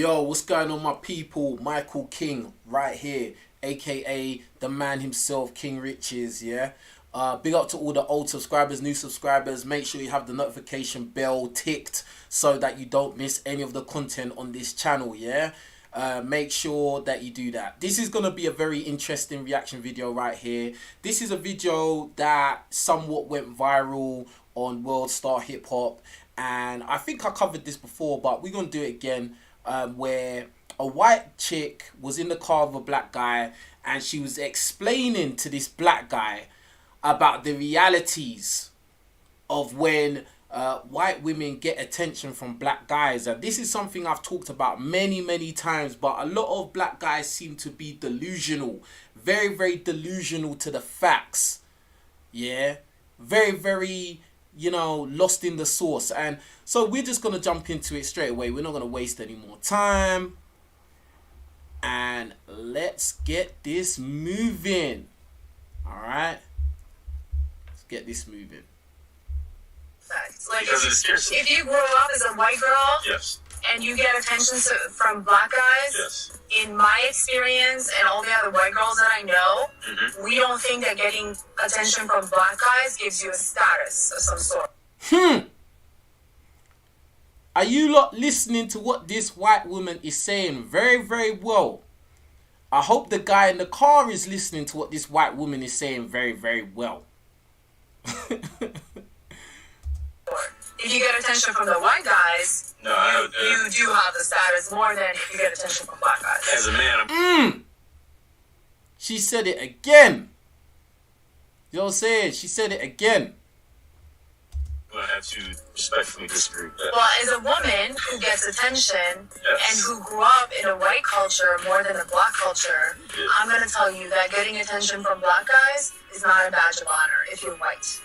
Yo, what's going on, my people? Michael King right here, aka the man himself, King Richez. Yeah, big up to all the old subscribers, new subscribers. Make sure you have the notification bell ticked so that you don't miss any of the content on this channel. Yeah, make sure that you do that. This is gonna be a very interesting reaction video right here. This is a video that somewhat went viral on World Star Hip Hop, and I think I covered this before, but we're gonna do it again. Where a white chick was in the car with a black guy, and she was explaining to this black guy about the realities of when white women get attention from black guys. And this is something I've talked about many times, but a lot of black guys seem to be delusional, very delusional to the facts. Yeah, very you know, lost in the sauce. And so we're just gonna jump into it straight away. We're not gonna waste any more time, and let's get this moving. All right, let's get this moving. Like if you grow up as a white girl, yes, and you get attention from black guys, yes, in my experience and all the other white girls that I know, we don't think that getting attention from black guys gives you a status of some sort. Are you lot listening to what this white woman is saying? Very well. I hope the guy in the car is listening to what this white woman is saying very well. If you get attention from the white guys, no, you do have the status more than if you get attention from black guys. As a man, She said it again. You know what I'm saying? She said it again. I'm gonna have to respectfully disagree with that. Well, as a woman who gets attention and who grew up in a white culture more than a black culture, I'm gonna tell you that getting attention from black guys is not a badge of honor if you're white.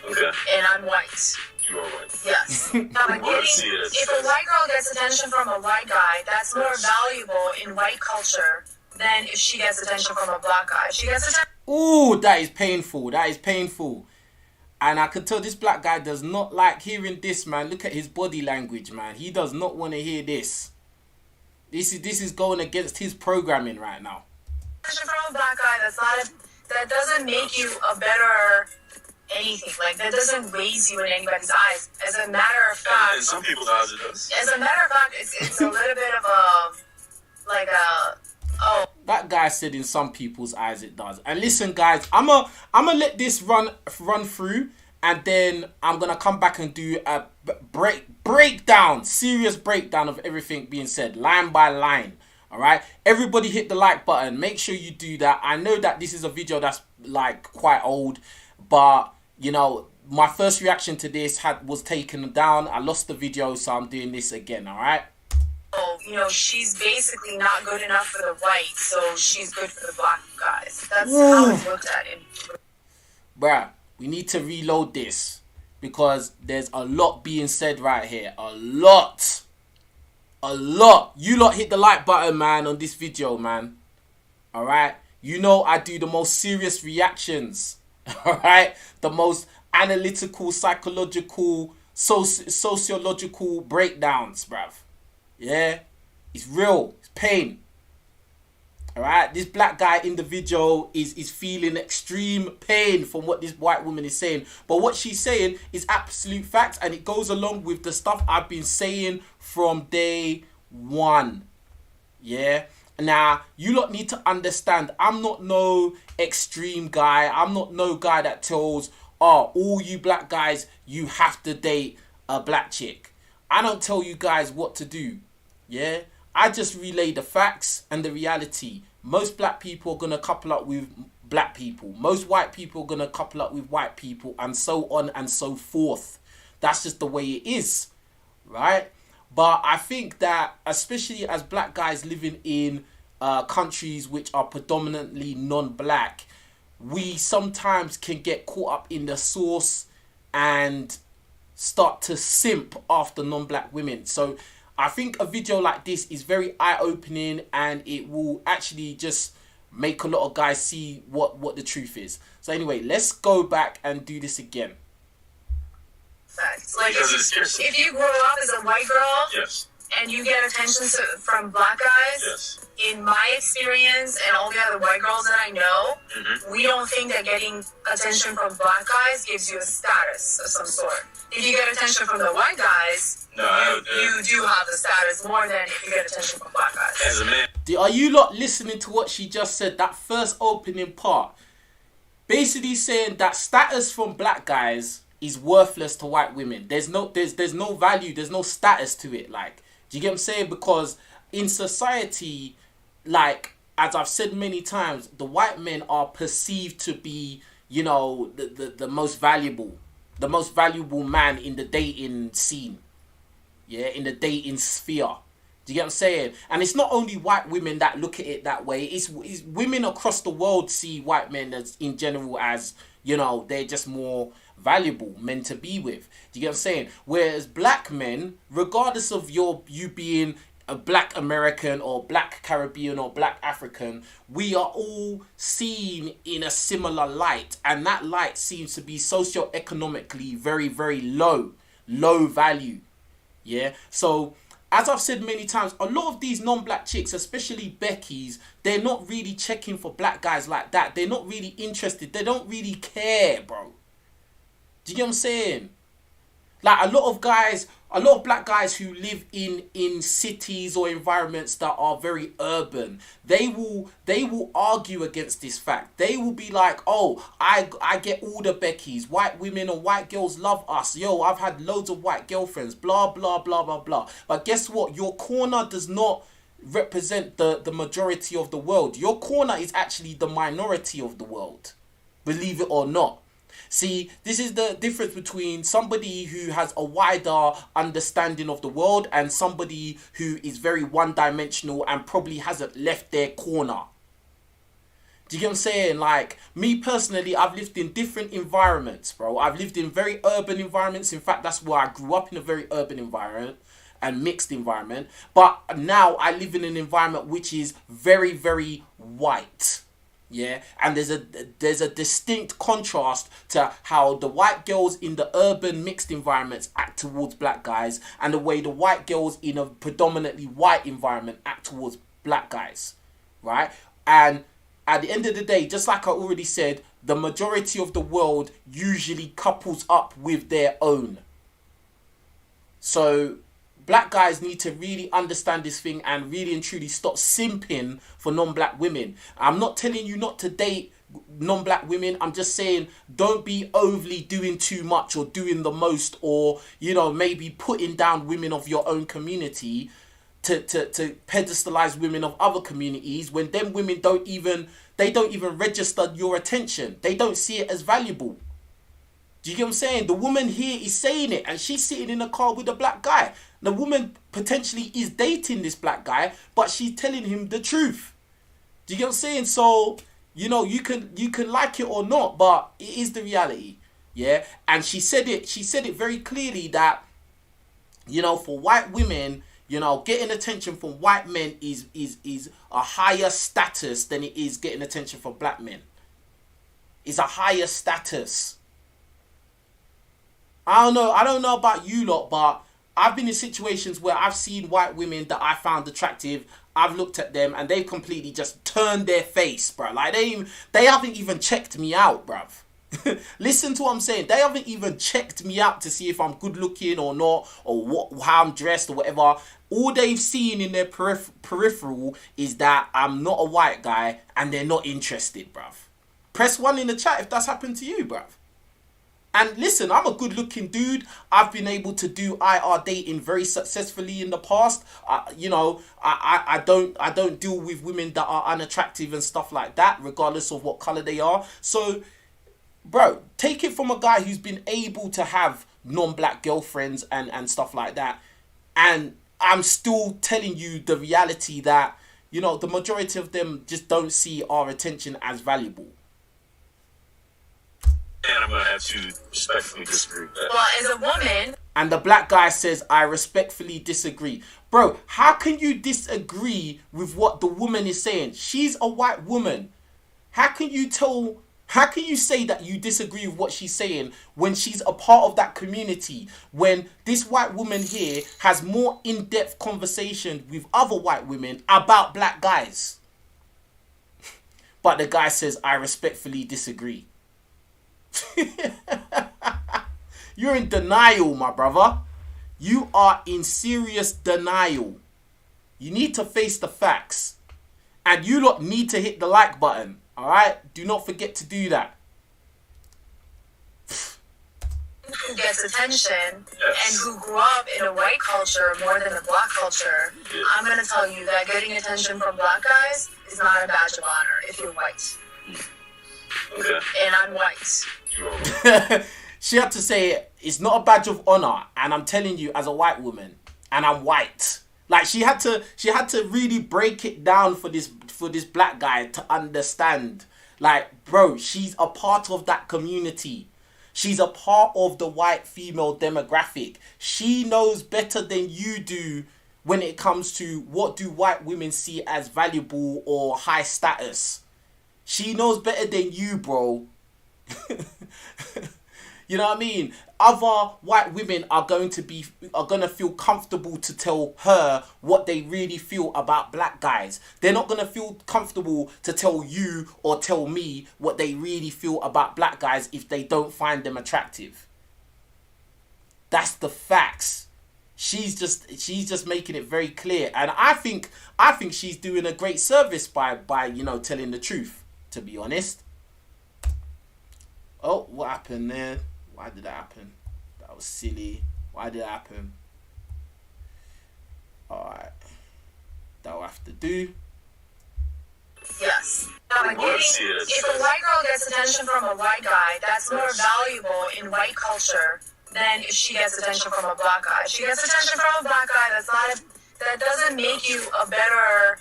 Okay. And I'm white. You are white. Yes. Now, if a white girl gets attention from a white guy, that's more valuable in white culture than if she gets attention from a black guy. If she gets attention. Ooh, that is painful. That is painful. And I could tell this black guy does not like hearing this, man. Look at his body language, man. He does not want to hear this. This is going against his programming right now. Attention from a black guy, that doesn't make you a better anything. Like, that doesn't raise you in anybody's eyes. As a matter of fact, in some people's eyes it does. As a matter of fact, it's a little bit of That guy said in some people's eyes it does. And listen, guys, I'ma let this run through, and then I'm gonna come back and do a breakdown, serious breakdown of everything being said, line by line. All right, everybody hit the like button. Make sure you do that. I know that this is a video that's like quite old, but you know, my first reaction to this was taken down. I lost the video, so I'm doing this again. All right. Oh, you know, she's basically not good enough for the white, so she's good for the black guys. That's how it's looked at. Bruh, we need to reload this because there's a lot being said right here. A lot. You lot hit the like button, man, on this video, man. All right. You know I do the most serious reactions. All right. The most analytical, psychological, sociological breakdowns, bruv. Yeah, it's real. It's pain. All right, this black guy in the video is feeling extreme pain from what this white woman is saying. But what she's saying is absolute facts, and it goes along with the stuff I've been saying from day one. Yeah. Now, you lot need to understand, I'm not no extreme guy. I'm not no guy that tells, oh, all you black guys, you have to date a black chick. I don't tell you guys what to do. Yeah, I just relay the facts and the reality. Most black people are going to couple up with black people. Most white people are going to couple up with white people, and so on and so forth. That's just the way it is, right? But I think that, especially as black guys living in countries which are predominantly non-black, we sometimes can get caught up in the sauce and start to simp after non-black women. So I think a video like this is very eye-opening, and it will actually just make a lot of guys see what the truth is. So anyway, let's go back and do this again. Like, if you grow up as a white girl, yes, and you get attention from black guys, Yes. in my experience and all the other white girls that I know, we don't think that getting attention from black guys gives you a status of some sort. If you get attention from the white guys, you do have the status more than if you get attention from black guys. As a man. Are you lot listening to what she just said? That first opening part. Basically saying that status from black guys is worthless to white women. There's no value, there's no status to it. Like, do you get what I'm saying? Because in society, like, as I've said many times, the white men are perceived to be, you know, the most valuable man in the dating scene. Yeah, in the dating sphere. Do you get what I'm saying? And it's not only white women that look at it that way. It's women across the world see white men as, in general, as, you know, they're just more valuable men to be with. Do you get what I'm saying? Whereas black men, regardless of you being a black American or black Caribbean or black African, we are all seen in a similar light. And that light seems to be socioeconomically very, very low value. Yeah, so as I've said many times, a lot of these non-black chicks, especially Becky's, they're not really checking for black guys like that. They're not really interested. They don't really care, bro. Do you get what I'm saying? Like, a lot of black guys who live in cities or environments that are very urban, they will argue against this fact. They will be like, oh, I get all the Beckys. White women or white girls love us. Yo, I've had loads of white girlfriends. Blah, blah, blah, blah, blah. But guess what? Your corner does not represent the majority of the world. Your corner is actually the minority of the world. Believe it or not. See, this is the difference between somebody who has a wider understanding of the world and somebody who is very one-dimensional and probably hasn't left their corner. Do you get what I'm saying? Like, me personally, I've lived in different environments, bro. I've lived in very urban environments. In fact, that's where I grew up, in a very urban environment and mixed environment. But now I live in an environment which is very, very white. Yeah, and there's a distinct contrast to how the white girls in the urban mixed environments act towards black guys and the way the white girls in a predominantly white environment act towards black guys, right? And at the end of the day, just like I already said, the majority of the world usually couples up with their own. So black guys need to really understand this thing and really and truly stop simping for non-black women. I'm not telling you not to date non-black women. I'm just saying don't be overly doing too much or doing the most, or, you know, maybe putting down women of your own community to pedestalize women of other communities when them women don't even register your attention. They don't see it as valuable. Do you get what I'm saying? The woman here is saying it and she's sitting in a car with a black guy. The woman potentially is dating this black guy, but she's telling him the truth. Do you get what I'm saying? So, you know, you can like it or not, but it is the reality. Yeah. And she said it very clearly that, you know, for white women, you know, getting attention from white men is a higher status than it is getting attention from black men. It's a higher status. I don't know about you lot, but I've been in situations where I've seen white women that I found attractive. I've looked at them and they've completely just turned their face, bro. Like, they haven't even checked me out, bruv. Listen to what I'm saying. They haven't even checked me out to see if I'm good looking or not, or how I'm dressed or whatever. All they've seen in their peripheral is that I'm not a white guy and they're not interested, bruv. Press 1 in the chat if that's happened to you, bruv. And listen, I'm a good looking dude. I've been able to do IR dating very successfully in the past. You know, I don't deal with women that are unattractive and stuff like that, regardless of what color they are. So, bro, take it from a guy who's been able to have non-black girlfriends and stuff like that. And I'm still telling you the reality that, you know, the majority of them just don't see our attention as valuable. And I'm going to have to respectfully disagree with that. Well, as a woman... And the black guy says, I respectfully disagree. Bro, how can you disagree with what the woman is saying? She's a white woman. How can you tell How can you say that you disagree with what she's saying when she's a part of that community? When this white woman here has more in-depth conversation with other white women about black guys. But the guy says, I respectfully disagree. You're in denial, my brother. You are in serious denial. You need to face the facts. And you lot need to hit the like button. Alright? Do not forget to do that. Who gets attention and who grew up in a white culture more than a black culture, I'm going to tell you that getting attention from black guys is not a badge of honor if you're white. Okay. And I'm white. She had to say it's not a badge of honor, and I'm telling you as a white woman, and I'm white. Like she had to really break it down for this black guy to understand. Like, bro, she's a part of that community. She's a part of the white female demographic. She knows better than you do when it comes to what do white women see as valuable or high status. She knows better than you, bro. You know what I mean? Other white women are going to feel comfortable to tell her what they really feel about black guys. They're not going to feel comfortable to tell you or tell me what they really feel about black guys if they don't find them attractive. That's the facts. She's just making it very clear, and I think she's doing a great service by telling the truth, to be honest. Oh, what happened there? Why did that happen? That was silly. Why did that happen? Alright. That'll have to do. Yes. If a white girl gets attention from a white guy, that's more valuable in white culture than if she gets attention from a black guy. If she gets attention from a black guy, that doesn't make you a better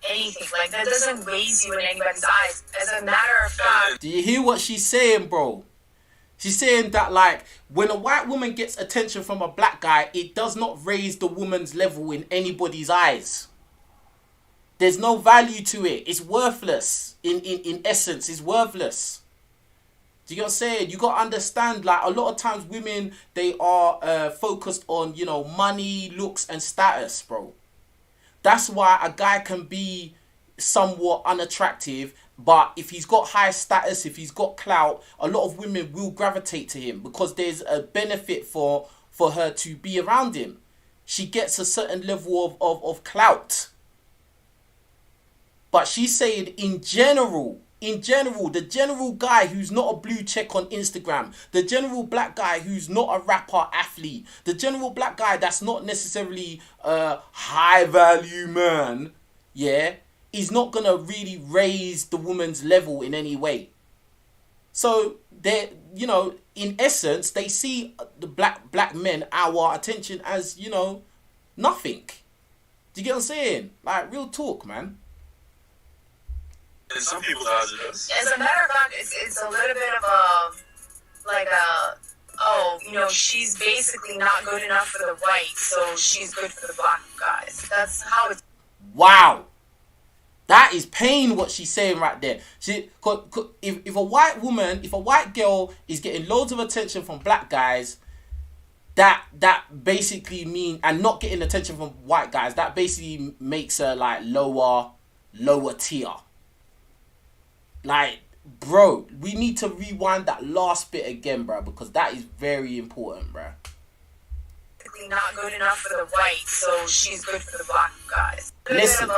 anything. Like, that doesn't raise you in anybody's eyes. As a matter of fact. Do you hear what she's saying, bro? She's saying that, like, when a white woman gets attention from a black guy, it does not raise the woman's level in anybody's eyes. There's no value to it. It's worthless. In essence, it's worthless. Do you get what I'm saying? You got to understand, like, a lot of times women, they are focused on, money, looks, and status, bro. That's why a guy can be somewhat unattractive, but if he's got high status, if he's got clout, a lot of women will gravitate to him because there's a benefit for her to be around him. She gets a certain level of clout. But she's saying in general, the general guy who's not a blue check on Instagram, the general black guy who's not a rapper athlete, the general black guy that's not necessarily a high value man, yeah, is not going to really raise the woman's level in any way. So, in essence, they see the black men, our attention as, nothing. Do you get what I'm saying? Like, real talk, man. In some people's eyes, it does. As a matter of fact, it's a little bit of she's basically not good enough for the white, so she's good for the black guys. That's how it's... Wow. That is pain what she's saying right there. If a white girl is getting loads of attention from black guys, that basically mean, and not getting attention from white guys, that basically makes her like lower tier. Like, bro, we need to rewind that last bit again, bro, because that is very important, bro. Not good enough for the white, so she's good for the black guys. Listen.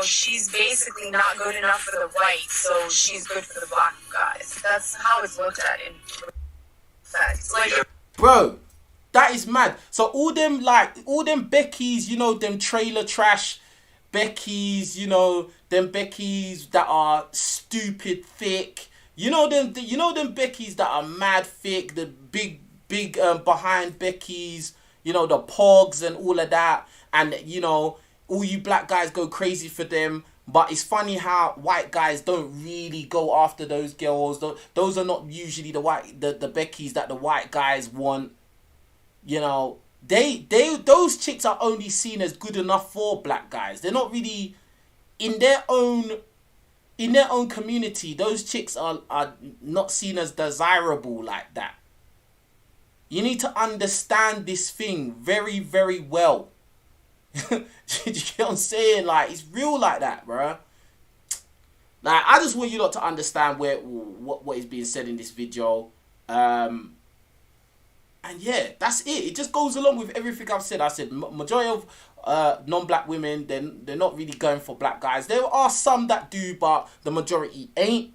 She's basically not good enough for the white, so she's good for the black guys. That's how it's looked at in fact. Like, bro, that is mad. So all them Beckys, them trailer trash Beckys, them Beckys that are stupid thick. Them Beckys that are mad thick, the big behind Beckys, the pogs and all of that, and all you black guys go crazy for them. But it's funny how white guys don't really go after those girls. Those are not usually the Beckys that the white guys want. Those chicks are only seen as good enough for black guys. They're not really in their own in their own community, those chicks are not seen as desirable like that. You need to understand this thing very, very well. You get what I'm saying? Like, it's real like that, bruh. Like, I just want you lot to understand what is being said in this video. And yeah, that's it. It just goes along with everything I've said. I said majority of non-black women, they're not really going for black guys. There are some that do, but the majority ain't.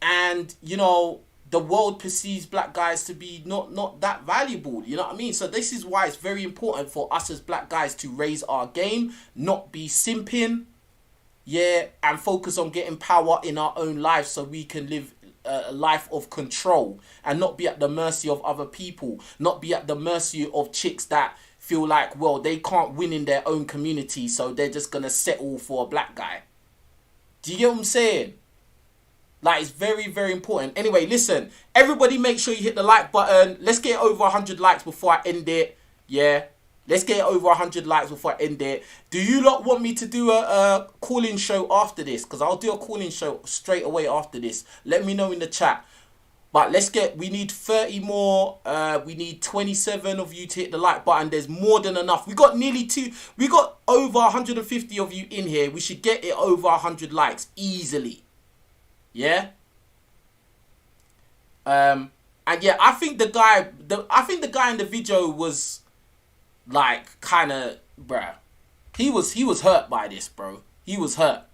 And, you know, the world perceives black guys to be not that valuable. You know what I mean? So this is why it's very important for us as black guys to raise our game, not be simping, yeah, and focus on getting power in our own lives so we can live a life of control and not be at the mercy of other people, not be at the mercy of chicks that feel like, well, they can't win in their own community, so they're just gonna settle for a black guy. Do you get what I'm saying? Like, it's very, very important. Anyway, listen, everybody make sure you hit the like button. Let's get over 100 likes before I end it. Yeah, let's get over 100 likes before I end it. Do you lot want me to do a call-in show after this? Because I'll do a call-in show straight away after this. Let me know in the chat. But we need 30 more. We need 27 of you to hit the like button. There's more than enough. We got over 150 of you in here. We should get it over 100 likes easily. Yeah. And yeah, I think the guy in the video was like kind of, bruh. He was hurt by this, bro. He was hurt.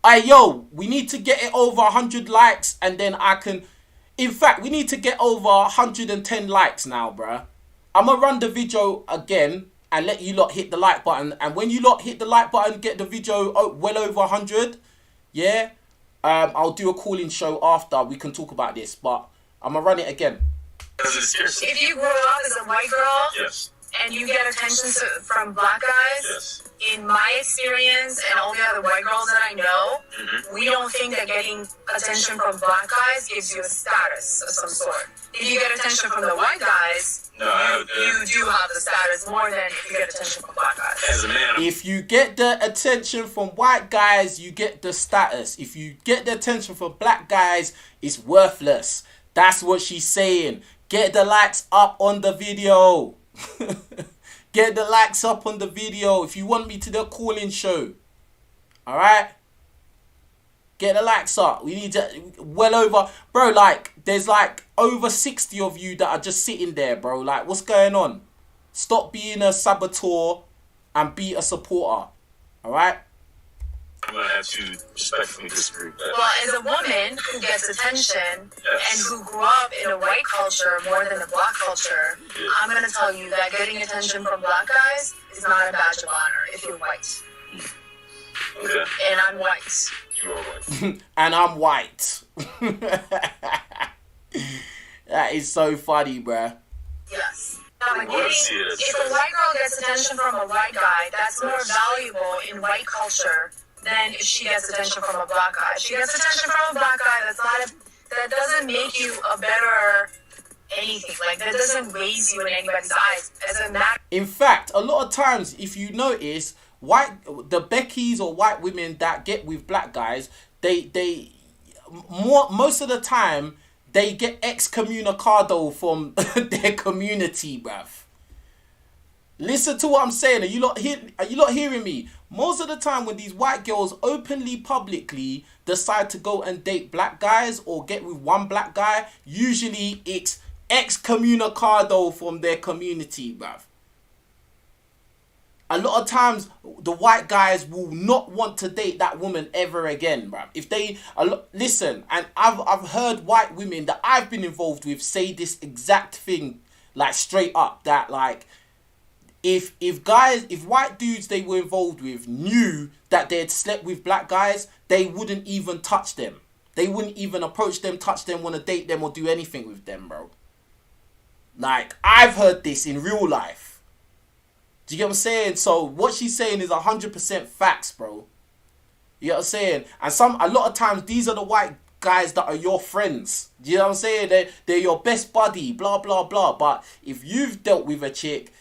Hey, yo, we need to get it over 100 likes, and then I can. In fact, we need to get over 110 likes now, bruh. I'm gonna run the video again and let you lot hit the like button. And when you lot hit the like button, get the video well over 100. Yeah. I'll do a call-in show after. We can talk about this, but I'm gonna run it again. If you grow up as a white girl, yes, and you get attention from black guys, yes, in my experience and all the other white girls that I know, we don't think that getting attention from black guys gives you a status of some sort. If you get attention from the white guys, you do have the status more than if you get attention from black guys. As a man, if you get the attention from white guys, you get the status. If you get the attention from black guys, it's worthless. That's what she's saying. Get the likes up on the video. Get the likes up on the video if you want me to do a call-in show. Alright? Get the likes up. We need to well over, bro, like there's like over 60 of you that are just sitting there, bro. Like, what's going on? Stop being a saboteur and be a supporter. Alright? I'm gonna have to respectfully disagree with that. Well, as a woman who gets attention and who grew up in a white culture more than a black culture, I'm going to tell you that getting attention from black guys is not a badge of honor if you're white. Okay. And I'm white. You are white. And I'm white. That is so funny, bruh. Yes. I wanna see it as If a white girl gets attention from a white guy, that's more valuable in white culture than if she gets attention from a black guy. If she gets attention from a black guy, that doesn't make you a better anything. Like, that doesn't raise you in anybody's eyes. As a matter. In fact, a lot of times, if you notice, the Beckys or white women that get with black guys, most of the time they get ex-communicado from their community, bruv. Listen to what I'm saying. Are you lot hearing me? Most of the time when these white girls openly, publicly decide to go and date black guys or get with one black guy, usually it's ex-communicado from their community, bruv. A lot of times, the white guys will not want to date that woman ever again, bruv. If they listen, and I've heard white women that I've been involved with say this exact thing, like straight up, that like if white dudes they were involved with knew that they had slept with black guys, they wouldn't even touch them. They wouldn't even approach them, touch them, want to date them, or do anything with them, bro. Like, I've heard this in real life. Do you get what I'm saying? So what she's saying is 100% facts, bro. You know what I'm saying? And a lot of times these are the white guys that are your friends. Do you know what I'm saying? They're your best buddy, blah blah blah. But if you've dealt with a chick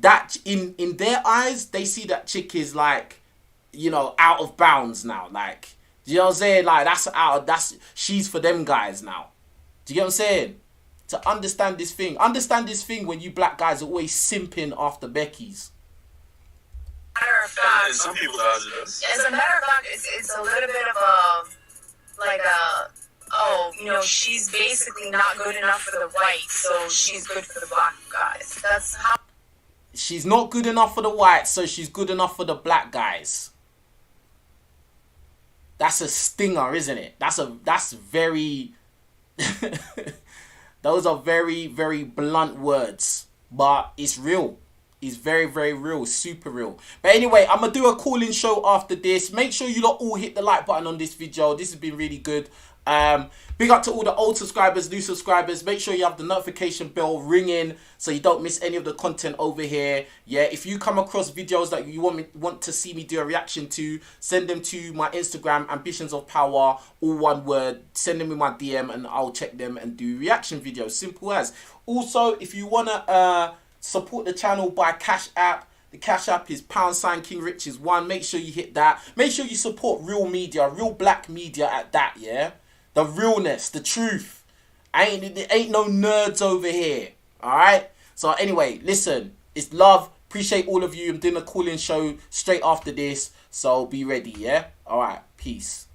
that in their eyes, they see that chick is like, you know, out of bounds now. Like, Do you know what I'm saying? Like, she's for them guys now. Do you get what I'm saying? To understand this thing. Understand this thing when you black guys are always simping after Becky's. Matter of fact, And some people guys it does. as a matter of fact, it's a little bit of she's basically not good enough for the white, so she's good for the black guys. That's how. She's not good enough for the whites, so she's good enough for the black guys. That's a stinger, isn't it? That's very... Those are very, very blunt words. But it's real. It's very, very real. Super real. But anyway, I'm going to do a call-in show after this. Make sure you lot all hit the like button on this video. This has been really good. Big up to all the old subscribers, new subscribers. Make sure you have the notification bell ringing so you don't miss any of the content over here. Yeah, if you come across videos that you want to see me do a reaction to, send them to my Instagram, Ambitions of Power, all one word. Send them in my DM and I'll check them and do reaction videos. Simple as. Also, if you want to support the channel by Cashapp, the Cashapp is # King Richez 1. Make sure you hit that. Make sure you support real media, real black media at that, yeah? The realness, the truth. Ain't no nerds over here. Alright? So anyway, listen. It's love. Appreciate all of you. I'm doing a call-in show straight after this. So be ready, yeah? Alright. Peace.